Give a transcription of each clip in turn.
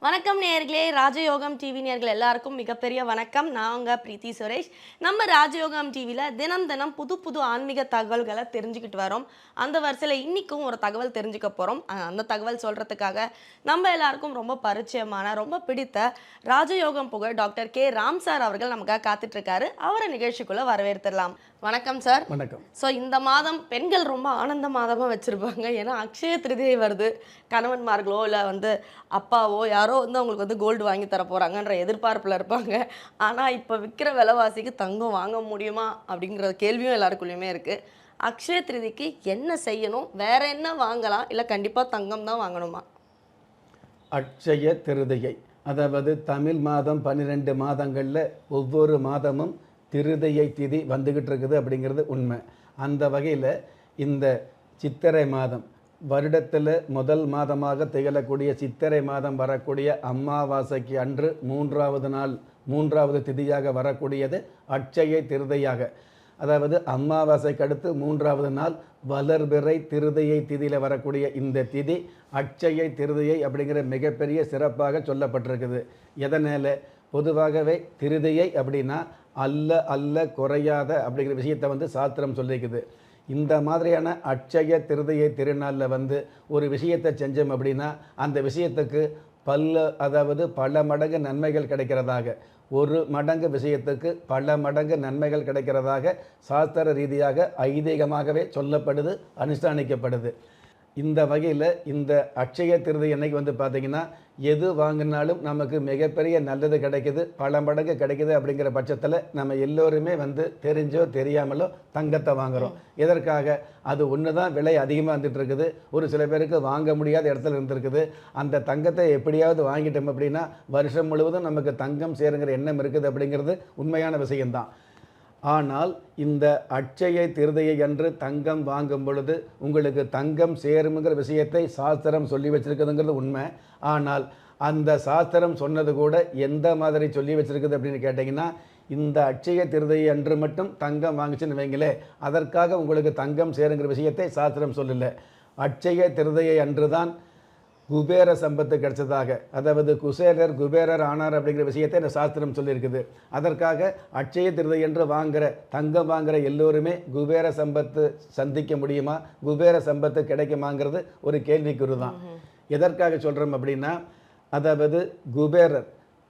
வணக்கம் நேயர்களே, ராஜயோகம் டிவி நேயர்கள் எல்லாருக்கும் மிகப்பெரிய வணக்கம். நான் உங்க பிரீத்தி சுரேஷ். நம்ம ராஜயோகம் டிவியில் தினம் தினம் புது புது ஆன்மீக தகவல்களை தெரிஞ்சுக்கிட்டு வரோம். அந்த வரிசையில் இன்னைக்கும் ஒரு தகவல் தெரிஞ்சுக்க போகிறோம். அந்த தகவல் சொல்கிறதுக்காக நம்ம எல்லாருக்கும் ரொம்ப பரிச்சயமான, ரொம்ப பிடித்த ராஜயோகம் புகழ் டாக்டர் கே ராம் சார் அவர்கள் நமக்காக காத்துட்ருக்காரு. அவரை நிகழ்ச்சிக்குள்ளே வரவேற்றுடலாம். வணக்கம் சார். வணக்கம். ஸோ இந்த மாதம் பெண்கள் ரொம்ப ஆனந்த மாதமாக வச்சுருப்பாங்க. ஏன்னா அக்ஷய திருதியை வருது. கணவன்மார்களோ இல்லை அப்பாவோ யாரோ அவங்களுக்கு கோல்டு வாங்கி தர போகிறாங்கன்ற எதிர்பார்ப்பில் இருப்பாங்க. ஆனால் இப்போ விற்கிற விலைவாசிக்கு தங்கம் வாங்க முடியுமா அப்படிங்கிற கேள்வியும் எல்லாருக்குள்ளேயுமே இருக்குது. அக்ஷய திருதிக்கு என்ன செய்யணும், வேற என்ன வாங்கலாம், இல்லை கண்டிப்பாக தங்கம் தான் வாங்கணுமா? அட்சய திருதியை, அதாவது தமிழ் மாதம் 12 மாதங்களில் ஒவ்வொரு மாதமும் திருதியை திதி வந்துக்கிட்டு இருக்குது அப்படிங்கிறது உண்மை. அந்த வகையில் இந்த சித்திரை மாதம் வருடத்தில் முதல் மாதமாக திகழக்கூடிய சித்திரை மாதம் வரக்கூடிய அமாவாசைக்கு அன்று மூன்றாவது திதியாக வரக்கூடியது அட்சய திருதியாக. அதாவது அமாவாசைக்கு அடுத்து 3வது நாள் வளர்பிறை திருதியை திதியில் வரக்கூடிய இந்த திதி அட்சய திருதியை அப்படிங்கிற மிகப்பெரிய சிறப்பாக சொல்லப்பட்டிருக்குது. எதனால்? பொதுவாகவே திருதியை அப்படின்னா அல்ல குறையாத அப்படிங்கிற விஷயத்தை சாஸ்திரம் சொல்லிக்குது. இந்த மாதிரியான அட்சய திருதியை திருநாளில் ஒரு விஷயத்தை செஞ்சோம் அப்படின்னா அந்த விஷயத்துக்கு பல மடங்கு நன்மைகள் கிடைக்கிறதாக, ஒரு மடங்கு விஷயத்துக்கு பல மடங்கு நன்மைகள் கிடைக்கிறதாக சாஸ்திர ரீதியாக ஐதீகமாகவே சொல்லப்படுது, அனுஷ்டானிக்கப்படுது. இந்த வகையில் இந்த அட்சய திருதி அன்னைக்கு பார்த்திங்கன்னா எது வாங்கினாலும் நமக்கு மிகப்பெரிய நல்லது கிடைக்குது, பல மடங்கு கிடைக்குது. அப்படிங்கிற பட்சத்தில் நம்ம எல்லோருமே தெரிஞ்சோ தெரியாமலோ தங்கத்தை வாங்குகிறோம். எதற்காக? அது ஒன்று தான் விலை அதிகமாக வந்துட்டு இருக்குது. ஒரு சில பேருக்கு வாங்க முடியாத இடத்துல இருந்துருக்குது. அந்த தங்கத்தை எப்படியாவது வாங்கிட்டோம் அப்படின்னா வருஷம் முழுவதும் நமக்கு தங்கம் சேருங்கிற எண்ணம் இருக்குது அப்படிங்கிறது உண்மையான விஷயம்தான். ஆனால் இந்த அட்சய திருதியை அன்று தங்கம் வாங்கும் பொழுது உங்களுக்கு தங்கம் சேருங்கிற விஷயத்தை சாஸ்திரம் சொல்லி வச்சிருக்குதுங்கிறது உண்மை. ஆனால் அந்த சாஸ்திரம் சொன்னது கூட எந்த மாதிரி சொல்லி வச்சிருக்குது அப்படின்னு கேட்டிங்கன்னா, இந்த அட்சய திருதியை அன்று மட்டும் தங்கம் வாங்கிச்சுன்னு வைங்களே, அதற்காக உங்களுக்கு தங்கம் சேருங்கிற விஷயத்தை சாஸ்திரம் சொல்லலை. அட்சய திருதியை அன்று தான் குபேர சம்பத்து கிடைச்சதாக, அதாவது குசேலர் குபேரர் ஆனார் அப்படிங்கிற விஷயத்தை இந்த சாஸ்திரம் சொல்லியிருக்குது. அதற்காக அட்சய திருதை என்று தங்கம் வாங்குகிற எல்லோருமே குபேர சம்பத்து சந்திக்க முடியுமா, குபேர சம்பத்து கிடைக்குமாங்கிறது ஒரு கேள்விக்குறி தான். எதற்காக சொல்கிறோம் அப்படின்னா, அதாவது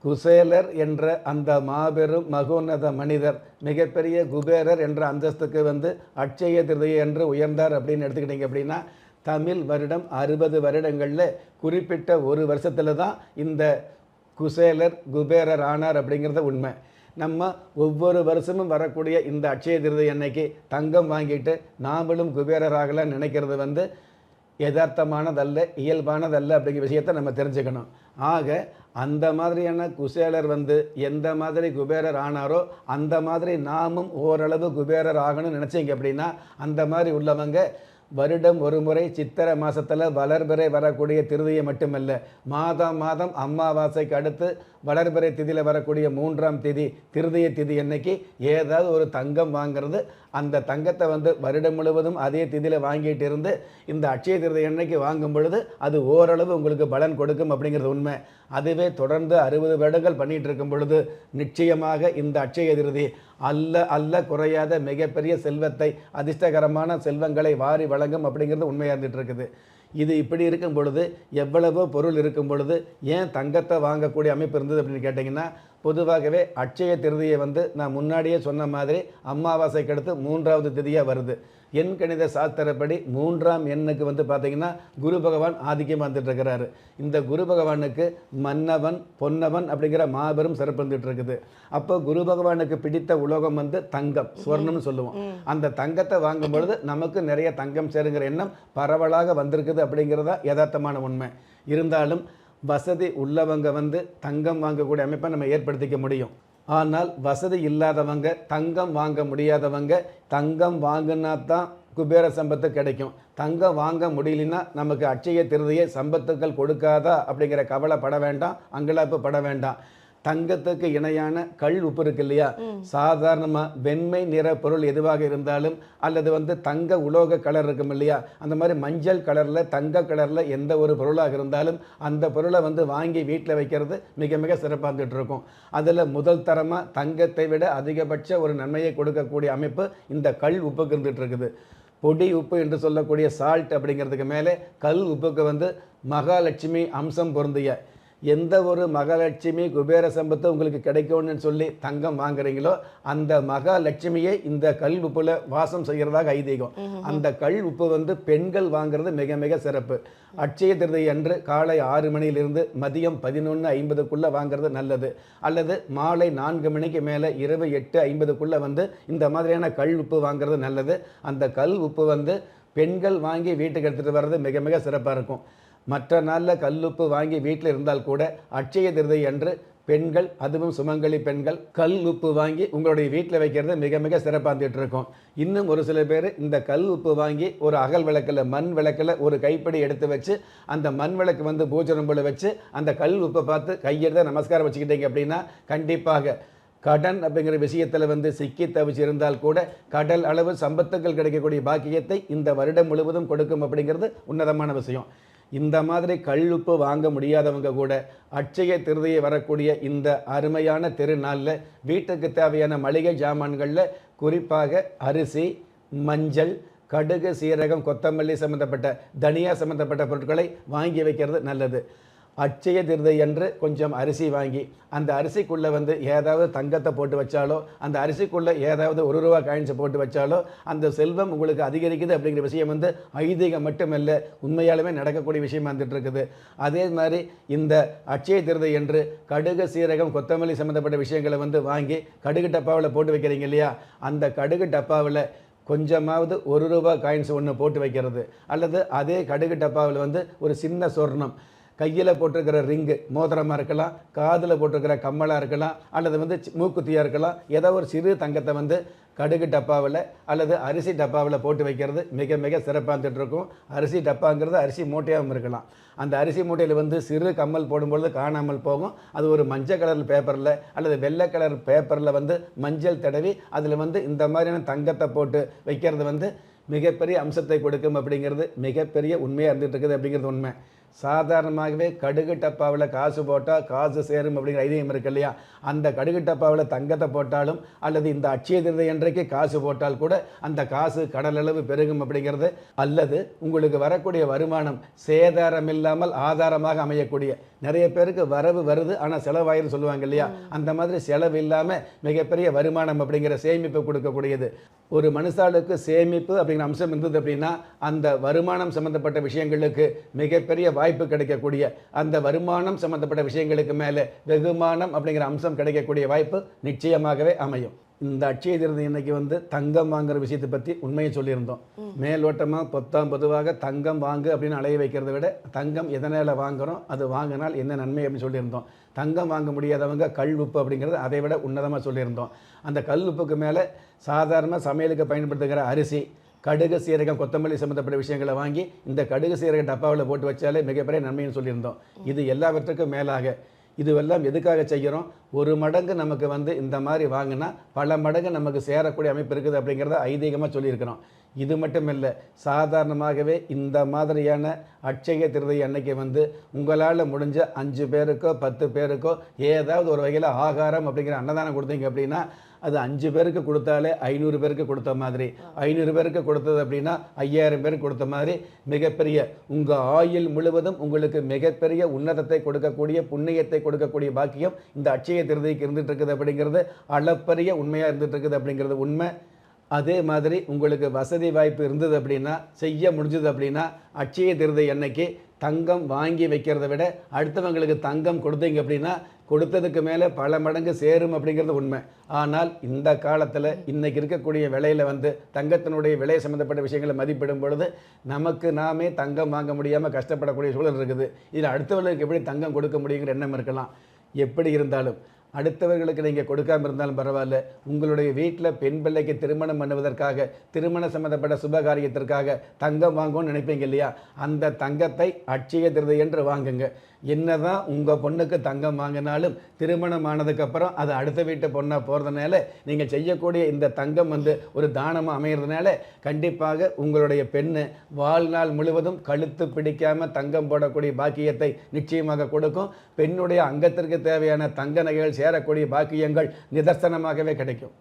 குசேலர் என்ற அந்த மாபெரும் மகோன்னத மனிதர் மிகப்பெரிய குபேரர் என்ற அந்தஸ்துக்கு அட்சய திருதியை என்று உயர்ந்தார் அப்படின்னு எடுத்துக்கிட்டிங்க அப்படின்னா, தமிழ் வருடம் 60 வருடங்களில் குறிப்பிட்ட ஒரு வருஷத்தில் தான் இந்த குசேலர் குபேரர் ஆனார் அப்படிங்கிறத உண்மை. நம்ம ஒவ்வொரு வருஷமும் வரக்கூடிய இந்த அட்சய திருதி அன்னைக்கு தங்கம் வாங்கிட்டு நாமளும் குபேரர் ஆகலான்னு நினைக்கிறது யதார்த்தமானதல்ல, இயல்பானதல்ல அப்படிங்கிற விஷயத்தை நம்ம தெரிஞ்சுக்கணும். ஆக அந்த மாதிரியான குசேலர் எந்த மாதிரி குபேரர் ஆனாரோ அந்த மாதிரி நாமும் ஓரளவு குபேரர் ஆகணும்னு நினச்சிங்க அப்படின்னா, அந்த மாதிரி உள்ளவங்க வருடம் ஒரு முறை சித்திரை மாதத்தில் வளர்பிறை வரக்கூடிய திருதியை மட்டுமல்ல, மாதம் அமாவாசைக்கு அடுத்து வளர்பிறை திதியில் வரக்கூடிய 3ஆம் திதி திருதியை திதி அன்னைக்கு ஏதாவது ஒரு தங்கம் வாங்கிறது. அந்த தங்கத்தை வருடம் முழுவதும் அதே திதியில் வாங்கிட்டு இருந்து இந்த அட்சய திருதி அன்னைக்கு வாங்கும் பொழுது அது ஓரளவு உங்களுக்கு பலன் கொடுக்கும் அப்படிங்கிறது உண்மை. அதுவே தொடர்ந்து 60 வருடங்கள் பண்ணிகிட்டு இருக்கும் பொழுது நிச்சயமாக இந்த அட்சய திருதி அல்ல குறையாத மிகப்பெரிய செல்வத்தை, அதிர்ஷ்டகரமான செல்வங்களை வாரி வழங்கும் அப்படிங்கிறது உண்மையாக இருந்துகிட்டு இருக்குது. இது இப்படி இருக்கும் பொழுது, எவ்வளவோ பொருள் இருக்கும் பொழுது ஏன் தங்கத்தை வாங்கக்கூடிய அமைப்பு இருந்தது அப்படின்னு கேட்டிங்கன்னா, பொதுவாகவே அட்சய திருதியை நான் முன்னாடியே சொன்ன மாதிரி அமாவாசைக்கு அடுத்து 3வது திதியாக வருது. எண் கணித சாஸ்திரப்படி 3ஆம் எண்ணுக்கு பார்த்திங்கன்னா குரு பகவான் ஆதிக்கம் வந்துட்டுருக்கிறாரு. இந்த குரு பகவானுக்கு மன்னவன் பொன்னவன் அப்படிங்கிற மாபெரும் சிறப்பு வந்துட்டு இருக்குது. அப்போ குரு பகவானுக்கு பிடித்த உலோகம் தங்கம், ஸ்வர்ணம்னு சொல்லுவோம். அந்த தங்கத்தை வாங்கும் பொழுது நமக்கு நிறைய தங்கம் சேருங்கிற எண்ணம் பரவலாக வந்திருக்குது அப்படிங்கிறதா யதார்த்தமான உண்மை. இருந்தாலும் வசதி உள்ளவங்க தங்கம் வாங்கக்கூடிய அமைப்பை நம்ம ஏற்படுத்திக்க முடியும். ஆனால் வசதி இல்லாதவங்க, தங்கம் வாங்க முடியாதவங்க, தங்கம் வாங்கினா தான் குபேர சம்பத்து கிடைக்கும், தங்கம் வாங்க முடியலன்னா நமக்கு அட்சய திருதியை சம்பத்துக்கள் கொடுக்காதா அப்படிங்கிற கவலைப்பட வேண்டாம், அங்கலாப்பு பட வேண்டாம். தங்கத்துக்கு இணையான கல் உப்பு இருக்கு இல்லையா, சாதாரணமாக வெண்மை நிற பொருள் எதுவாக இருந்தாலும் அல்லது தங்க உலோக கலர் இருக்கும் இல்லையா, அந்த மாதிரி மஞ்சள் கலரில் தங்க கலரில் எந்த ஒரு பொருளாக இருந்தாலும் அந்த பொருளை வாங்கி வீட்டில் வைக்கிறது மிக மிக சிறப்பாக இருந்துகிட்டு இருக்கும். அதில் முதல் தரமாக தங்கத்தை விட அதிகபட்ச ஒரு நன்மையை கொடுக்கக்கூடிய அமைப்பு இந்த கல் உப்புக்கு இருந்துகிட்டு இருக்குது. பொடி உப்பு என்று சொல்லக்கூடிய சால்ட் அப்படிங்கிறதுக்கு மேலே கல் உப்புக்கு மகாலட்சுமி அம்சம் பொருந்திய எந்த ஒரு மகாலட்சுமி குபேர சம்பத்து உங்களுக்கு கிடைக்கும்னு சொல்லி தங்கம் வாங்குறீங்களோ அந்த மகாலட்சுமியை இந்த கல் உப்புல வாசம் செய்கிறதாக ஐதீகம். அந்த கல் உப்பு பெண்கள் வாங்குறது மிக மிக சிறப்பு. அட்சய திருதியை அன்று காலை 6 மணியிலிருந்து மதியம் 11:50 வாங்குறது நல்லது. அல்லது மாலை 4 மணிக்கு மேலே இரவு 8:50 இந்த மாதிரியான கல் உப்பு வாங்குறது நல்லது. அந்த கல் உப்பு பெண்கள் வாங்கி வீட்டுக்கு எடுத்துகிட்டு வர்றது மிக மிக சிறப்பாக இருக்கும். மற்ற நாளில் கல்லுப்பு வாங்கி வீட்டில் இருந்தால் கூட அட்சய திருதியை அன்று பெண்கள், அதுவும் சுமங்கலி பெண்கள், கல் உப்பு வாங்கி உங்களுடைய வீட்டில் வைக்கிறது மிக மிக சிறப்பாக இருந்துகிட்டு இருக்கும். இன்னும் ஒரு சில பேர் இந்த கல் உப்பு வாங்கி ஒரு அகல் விளக்கில், மண் விளக்கில் ஒரு கைப்பிடி எடுத்து வச்சு அந்த மண் விளக்கு பூஜை ரூமில் வச்சு அந்த கல் உப்பை பார்த்து கையெடுத்து நமஸ்காரம் வச்சுக்கிட்டீங்க அப்படின்னா கண்டிப்பாக கடன் அப்படிங்கிற விஷயத்தில் சிக்கி தவிச்சு இருந்தால் கூட கடல் அளவு சம்பத்துக்கள் கிடைக்கக்கூடிய பாக்கியத்தை இந்த வருடம் முழுவதும் கொடுக்கும் அப்படிங்கிறது உன்னதமான விஷயம். இந்த மாதிரி கல்லுப்பு வாங்க முடியாதவங்க கூட அட்சய திருதியை வரக்கூடிய இந்த அருமையான திருநாளில் வீட்டுக்கு தேவையான மளிகை ஜாமான்களில் குறிப்பாக அரிசி, மஞ்சள், கடுகு, சீரகம், கொத்தமல்லி சம்மந்தப்பட்ட, தனியா சம்மந்தப்பட்ட பொருட்களை வாங்கி வைக்கிறது நல்லது. அட்சய திருதை அன்று கொஞ்சம் அரிசி வாங்கி அந்த அரிசிக்குள்ளே ஏதாவது தங்கத்தை போட்டு வச்சாலோ, அந்த அரிசிக்குள்ளே ஏதாவது ₹1 காயின்ஸ் போட்டு வச்சாலோ அந்த செல்வம் உங்களுக்கு அதிகரிக்குது அப்படிங்கிற விஷயம் ஐதீகம் மட்டுமல்ல, உண்மையாலுமே நடக்கக்கூடிய விஷயமா வந்துட்டு இருக்குது. அதே மாதிரி இந்த அட்சய திருதை என்று கடுகு, சீரகம், கொத்தமல்லி சம்மந்தப்பட்ட விஷயங்களை வாங்கி கடுகு டப்பாவில் போட்டு வைக்கிறீங்க இல்லையா, அந்த கடுகு டப்பாவில் கொஞ்சமாவது ₹1 காயின்ஸ் ஒன்று போட்டு வைக்கிறது. அல்லது அதே கடுகு டப்பாவில் ஒரு சின்ன சொர்ணம், கையில் போட்டிருக்கிற ரிங்கு மோதிரமாக இருக்கலாம், காதில் போட்டிருக்கிற கம்மலாக இருக்கலாம், அல்லது மூக்குத்தியாக இருக்கலாம், ஏதோ ஒரு சிறு தங்கத்தை கடுகு டப்பாவில் அல்லது அரிசி டப்பாவில் போட்டு வைக்கிறது மிக மிக சிறப்பாக இருந்துகிட்டு இருக்கும். அரிசி டப்பாங்கிறது அரிசி மூட்டையாகவும் இருக்கலாம். அந்த அரிசி மூட்டையில் சிறு கம்மல் போடும்பொழுது காணாமல் போகும். அது ஒரு மஞ்சள் கலர் பேப்பரில் அல்லது வெள்ளை கலர் பேப்பரில் மஞ்சள் தடவி அதில் இந்த மாதிரியான தங்கத்தை போட்டு வைக்கிறது மிகப்பெரிய அம்சத்தை கொடுக்கும் அப்படிங்கிறது மிகப்பெரிய உண்மையாக இருந்துகிட்டு இருக்குது அப்படிங்கிறது உண்மை. சாதாரணமாகவே கடுகு டப்பாவில் காசு போட்டால் காசு சேரும் அப்படிங்கிற ஐதீகம் இருக்கு இல்லையா, அந்த கடுகு டப்பாவில் தங்கத்தை போட்டாலும் அல்லது இந்த அட்சய திருதை அன்றைக்கு காசு போட்டால் கூட அந்த காசு கடலளவு பெருகும் அப்படிங்கிறது. அல்லது உங்களுக்கு வரக்கூடிய வருமானம் சேதாரம் இல்லாமல் ஆதாரமாக அமையக்கூடிய, நிறைய பேருக்கு வரவு வருது ஆனால் செலவாயிரும் சொல்லுவாங்க இல்லையா, அந்த மாதிரி செலவு இல்லாமல் மிகப்பெரிய வருமானம் அப்படிங்கிற சேமிப்பு கொடுக்கக்கூடியது. ஒரு மனுஷாளுக்கு சேமிப்பு அப்படிங்கிற அம்சம் இருந்தது அப்படின்னா அந்த வருமானம் சம்மந்தப்பட்ட விஷயங்களுக்கு மிகப்பெரிய வாய்ப்பு கிடைக்கக்கூடிய, அந்த வருமானம் சம்மந்தப்பட்ட விஷயங்களுக்கு மேலே வெகுமானம் அப்படிங்கிற அம்சம் கிடைக்கக்கூடிய வாய்ப்பு நிச்சயமாகவே அமையும். இந்த அட்சய திருதி இன்னைக்கு தங்கம் வாங்குற விஷயத்தை பற்றி உண்மையை சொல்லியிருந்தோம். மேலோட்டமாக பொதுவாக தங்கம் வாங்கு அப்படின்னு அலைய வைக்கிறத விட தங்கம் எதனால் வாங்குகிறோம், அது வாங்கினால் என்ன நன்மை அப்படின்னு சொல்லியிருந்தோம். தங்கம் வாங்க முடியாதவங்க கல் உப்பு அப்படிங்கிறது அதை விட உன்னதமாக சொல்லியிருந்தோம். அந்த கல் உப்புக்கு மேலே சாதாரண சமையலுக்கு பயன்படுத்துகிற அரிசி, கடுகு, சீரகம், கொத்தமல்லி சம்மந்தப்பட்ட விஷயங்களை வாங்கி இந்த கடுகு சீரக டப்பாவில் போட்டு வச்சாலே மிகப்பெரிய நன்மைன்னு சொல்லியிருந்தோம். இது எல்லாவற்றுக்கும் மேலாக இதுவெல்லாம் எதுக்காக செய்கிறோம், ஒரு மடங்கு நமக்கு இந்த மாதிரி வாங்கினா பல மடங்கு நமக்கு சேரக்கூடிய அமைப்பு இருக்குது அப்படிங்கிறத ஐதீகமாக சொல்லியிருக்கிறோம். இது மட்டும் இல்லை, சாதாரணமாகவே இந்த மாதிரியான அட்சய திருதை அன்னைக்கு உங்களால் முடிஞ்ச 5 பேருக்கோ 10 பேருக்கோ ஏதாவது ஒரு வகையில் ஆகாரம் அப்படிங்கிற அன்னதானம் கொடுத்தீங்க அப்படின்னா அது 5 பேருக்கு கொடுத்தாலே 500 பேருக்கு கொடுத்த மாதிரி, 500 பேருக்கு கொடுத்தது அப்படின்னா 5000 பேருக்கு கொடுத்த மாதிரி மிகப்பெரிய உங்கள் ஆயுள் முழுவதும் உங்களுக்கு மிகப்பெரிய உன்னதத்தை கொடுக்கக்கூடிய, புண்ணியத்தை கொடுக்கக்கூடிய பாக்கியம் இந்த அட்சய திருதைக்கு இருந்துகிட்டு இருக்குது அப்படிங்கிறது அளப்பரிய உண்மையாக இருந்துகிட்டு இருக்குது அப்படிங்கிறது உண்மை. அதே மாதிரி உங்களுக்கு வசதி வாய்ப்பு இருந்தது அப்படின்னா, செய்ய முடிஞ்சது அப்படின்னா அட்சய திருதை அன்னைக்கு தங்கம் வாங்கி வைக்கிறத விட அடுத்தவங்களுக்கு தங்கம் கொடுத்தீங்க அப்படின்னா கொடுத்ததுக்கு மேலே பல மடங்கு சேரும் அப்படிங்கிறது உண்மை. ஆனால் இந்த காலத்தில் இன்றைக்கி இருக்கக்கூடிய விலையில் தங்கத்தினுடைய விலை சம்மந்தப்பட்ட விஷயங்களை மதிப்பிடும் பொழுது நமக்கு நாமே தங்கம் வாங்க முடியாமல் கஷ்டப்படக்கூடிய சூழல் இருக்குது. இதில் அடுத்தவர்களுக்கு எப்படி தங்கம் கொடுக்க முடியுங்கிற எண்ணம் இருக்கலாம். எப்படி இருந்தாலும் அடுத்தவர்களுக்கு நீங்கள் கொடுக்காமல் இருந்தாலும் பரவாயில்ல, உங்களுடைய வீட்டில் பெண் பிள்ளைக்கு திருமணம் பண்ணுவதற்காக, திருமண சம்மந்தப்பட்ட சுபகாரியத்திற்காக தங்கம் வாங்கும்னு நினைப்பீங்க இல்லையா, அந்த தங்கத்தை அட்சய திருதை என்று வாங்குங்க. என்னதான் உங்கள் பொண்ணுக்கு தங்கம் வாங்கினாலும் திருமணம் ஆனதுக்கப்புறம் அது அடுத்த வீட்டு பொண்ணாக போகிறதுனால நீங்கள் செய்யக்கூடிய இந்த தங்கம் ஒரு தானமாக அமைகிறதுனால கண்டிப்பாக உங்களுடைய பெண்ணு வாழ்நாள் முழுவதும் கழுத்து பிடிக்காமல் தங்கம் போடக்கூடிய பாக்கியத்தை நிச்சயமாக கொடுக்கும். பெண்ணுடைய அங்கத்திற்கு தேவையான தங்க நகைகள் சேரக்கூடிய பாக்கியங்கள் நிதர்சனமாகவே கிடைக்கும்.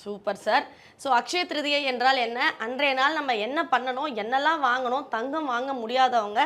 Super sir. So Akshaya Tritiya என்றால் என்ன, அன்றைய நாள் நம்ம என்ன பண்ணணும், என்னெல்லாம் வாங்கணும், தங்கம் வாங்க முடியாதவங்க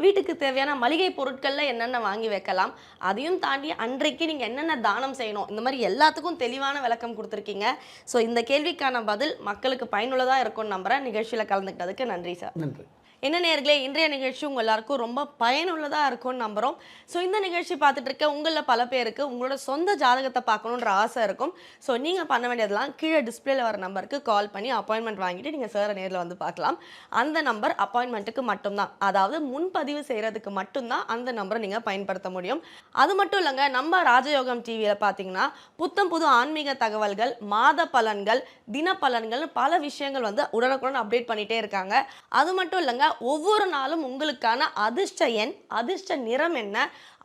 வீட்டுக்கு தேவையான மளிகை பொருட்களில் என்னென்ன வாங்கி வைக்கலாம், அதையும் தாண்டி அன்றைக்கு நீங்கள் என்னென்ன தானம் செய்யணும், இந்த மாதிரி எல்லாத்துக்கும் தெளிவான விளக்கம் கொடுத்துருக்கீங்க. ஸோ இந்த கேள்விக்கான பதில் மக்களுக்கு பயனுள்ளதாக இருக்கும்னு நம்புகிறேன். நிகழ்ச்சியில் கலந்துக்கிட்டதுக்கு நன்றி சார். நன்றி. என்ன நேயர்களே, இன்றைய நிகழ்ச்சி உங்கள் எல்லாருக்கும் ரொம்ப பயனுள்ளதாக இருக்கும்னு நம்புகிறோம். ஸோ இந்த நிகழ்ச்சி பார்த்துட்டு இருக்க உங்களில் பல பேருக்கு உங்களோட சொந்த ஜாதகத்தை பார்க்கணுன்ற ஆசை இருக்கும். ஸோ நீங்கள் பண்ண வேண்டியதெல்லாம் கீழே டிஸ்பிளேல வர நம்பருக்கு கால் பண்ணி அப்பாயின்மெண்ட் வாங்கிட்டு நீங்கள் சாரை நேரில் வந்து பார்க்கலாம். அந்த நம்பர் அப்பாயின்மெண்ட்டுக்கு மட்டும்தான், அதாவது முன்பதிவு செய்கிறதுக்கு மட்டும்தான் அந்த நம்பரை நீங்கள் பயன்படுத்த முடியும். அது மட்டும் இல்லைங்க, நம்ம ராஜயோகம் டிவியில் பார்த்தீங்கன்னா புத்தம் புது ஆன்மீக தகவல்கள், மாத பலன்கள், தின பலன்கள், பல விஷயங்கள் உடனுக்குடன் அப்டேட் பண்ணிகிட்டே இருக்காங்க. அது மட்டும் இல்லைங்க, ஒவ்வொரு நாளும் உங்களுக்கான அதிர்ஷ்ட எண், அதிர்ஷ்ட நிறம் என்ன,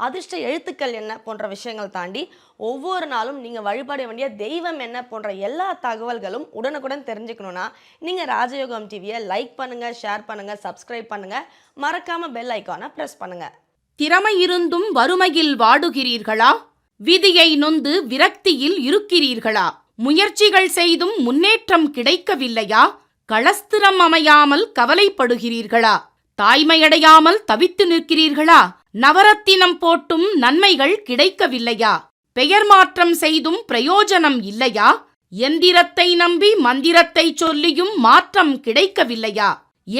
அதிர்ஷ்ட எழுத்துக்கள் என்ன போன்ற விஷயங்கள் தாண்டி ஒவ்வொரு நாளும் நீங்கள் வழிபாட வேண்டிய தெய்வம் என்ன போன்ற எல்லா தகவல்களும் உடனுக்குடன் தெரிஞ்சுக்கணுன்னா நீங்கள் ராஜயோகம் டிவியை லைக் பண்ணுங்கள், ஷேர் பண்ணுங்கள், சப்ஸ்கிரைப் பண்ணுங்கள், மறக்காமல் பெல் ஐக்கானை ப்ரெஸ் பண்ணுங்கள். திறமை இருந்தும் வறுமையில் வாடுகிறீர்களா? விதியை நொந்து விரக்தியில் இருக்கிறீர்களா? முயற்சிகள் செய்தும் முன்னேற்றம் கிடைக்கவில்லையா? களஸ்திரம் அமையாமல் கவலைப்படுகிறீர்களா? தாய்மையடையாமல் தவித்து நிற்கிறீர்களா? நவரத்தினம் போட்டும் நன்மைகள் கிடைக்கவில்லையா? பெயர் மாற்றம் செய்தும் பிரயோஜனம் இல்லையா? எந்திரத்தை நம்பி மந்திரத்தை சொல்லியும் மாற்றம் கிடைக்கவில்லையா?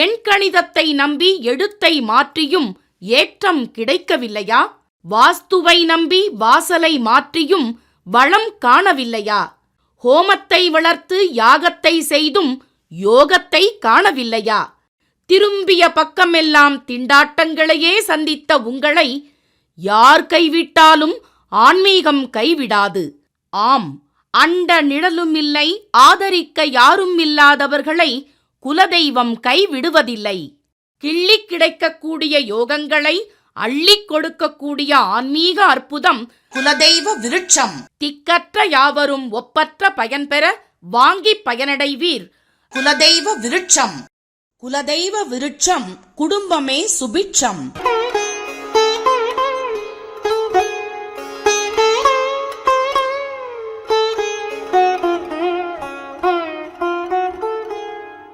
எண்கணிதத்தை நம்பி எழுத்தை மாற்றியும் ஏற்றம் கிடைக்கவில்லையா? வாஸ்துவை நம்பி வாசலை மாற்றியும் வளம் காணவில்லையா? ஹோமத்தை வளர்த்து யாகத்தை செய்தும் யோகத்தை காணவில்லையா? திரும்பிய பக்கமெல்லாம் திண்டாட்டங்களையே சந்தித்த உங்களை யார் கைவிட்டாலும் ஆன்மீகம் கைவிடாது. ஆம், அண்ட நிழலுமில்லை, ஆதரிக்க யாரும் இல்லாதவர்களை குலதெய்வம் கைவிடுவதில்லை. கிள்ளி கிடைக்கக்கூடிய யோகங்களை அள்ளிக் கொடுக்கக்கூடிய ஆன்மீக அற்புதம் குலதெய்வ விருட்சம். திக்கற்ற யாவரும் ஒப்பற்ற பயன்பெற வாங்கி பயனடைவீர். குலதெய்வ விருட்சம். குலதெய்வ விருட்சம், குடும்பமே சுபிட்சம்.